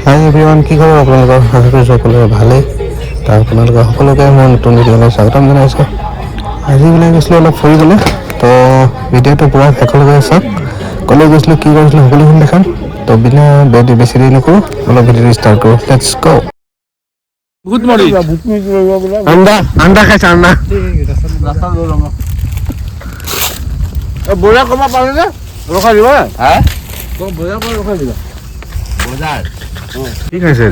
হাই everyone, কি খবৰ আপোনালোকৰ? আশা কৰিছোঁ সকলোৰে ভালেই। তাৰ আপোনালোকে সকলোকে মই নতুন ভিডিঅ'লৈ স্বাগতম জনাইছোঁ। আজি ওলাই গৈছিলোঁ অলপ ফুৰিবলৈ, তো ভিডিঅ'টো পূৰা শেষলৈকে চাওক। ক'লৈ গৈছিলোঁ, কি কৰিছিলোঁ সকলোখিনি দেখাম। তো বিনা বেছি দেৰি নকৰোঁ, অলপ ভিডিঅ'টো ষ্টাৰ্ট কৰোঁ। Let's go'. Good morning. আন্দা খাইছে আন্দা। বজাৰ কমা পালে নে ৰখাই দিব হা বজাৰ পৰা ৰখাই দিব বজাৰ কি খাইছে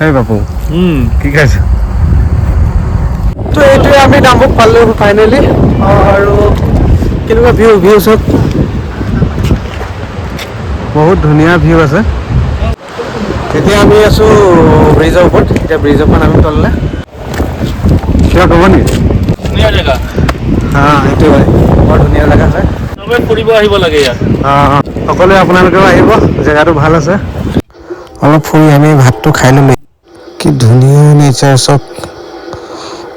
এই বাপু? কি খাইছে? তো এইটোৱে আমি ডাম্বুক পালোঁ ফাইনেলি। আৰু কেনেকুৱা ভিউ চাওক, বহুত ধুনীয়া ভিউ আছে। এতিয়া আমি আছোঁ ব্ৰিজৰ ওপৰত। এতিয়া ব্ৰিজৰ পৰা আমি তললৈ কিবা ক'ব নেকি? ধুনীয়া জেগা। সেইটো হয়, বৰ ধুনীয়া জেগা হয়। চবে ফুৰিব আহিব লাগে ইয়াত। সকলোৱে আপোনালোকেও আহিব, জেগাটো ভাল আছে। অলপ ফুৰি আমি ভাতটো খাই ল'লোঁ। কি ধুনীয়া নেচাৰ চব,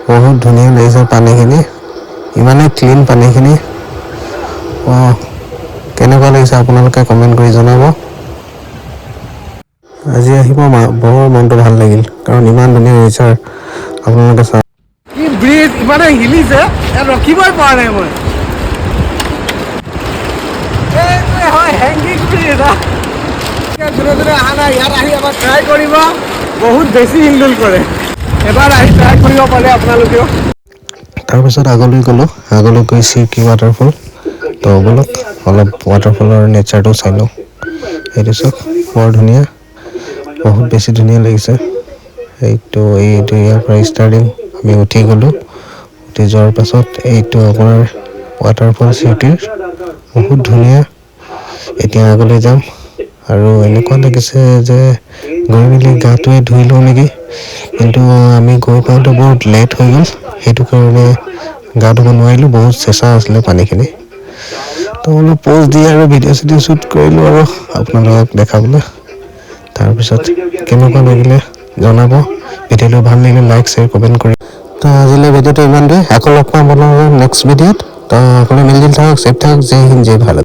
বহুত ধুনীয়া নেচাৰ। পানীখিনি ইমানেই ক্লিন পানীখিনি। কেনেকুৱা লাগিছে আপোনালোকে কমেণ্ট কৰি জনাব। আজি আহিব বৰ মনটো ভাল লাগিল, কাৰণ ইমান ধুনীয়া নেচাৰ আপোনালোকে চাওক। কি ব্ৰিজ ইমানে হিলিছে, ইয়াত ৰখিবই পৰা নাই মই। এইটোৱে হয় হেংগিং ব্ৰিজ। যোনে যোনে অহা নাই ইয়াত আহি এবাৰ ট্ৰাই কৰিব, বহুত বেছি হিলডুল কৰে। এবাৰ আহি ট্ৰাই কৰিব পাৰে আপোনালোকেও। তাৰপিছত আগলৈ গ'লোঁ, আগলৈ গৈ চিৰকি ৱাটাৰফল। তো ব'লক অলপ ৱাটাৰফলৰ নেচাৰটো চাই লওঁ। এইটো চাওক, বৰ ধুনীয়া, বহুত বেছি ধুনীয়া লাগিছে। এইটো ইয়াৰ পৰা ষ্টাৰ্টিং আমি উঠি গ'লোঁ। উঠি যোৱাৰ পাছত এইটো আপোনাৰ ৱাটাৰফল চিটিৰ বহুত ধুনীয়া। এতিয়া আগলৈ যাম আৰু এনেকুৱা লাগিছে যে গৈ মেলি গাটোৱে ধুই লওঁ নেকি, কিন্তু আমি গৈ পাওঁতে বহুত লেট হৈ গ'ল। সেইটো কাৰণে গা ধুব নোৱাৰিলোঁ, বহুত চেঁচা আছিলে পানীখিনি। তো অলপ প'জ দি আৰু ভিডিঅ' শ্বুট কৰিলোঁ আৰু আপোনালোকক দেখাবলৈ। তাৰপিছত কেনেকুৱা লাগিলে জনাব। ভিডিঅ'টো ভাল লাগিলে লাইক, শ্বেয়াৰ, কমেণ্ট কৰি। তো আজিলৈ ভিডিঅ'টো ইমানটোৱে। আকৌ লগ পাম আপোনালোকৰ নেক্সট ভিডিঅ'ত। তো সকলোৱে মিলি থাকক, ছেফ থাকক। জয় হিন্দ, জয় ভাৰত।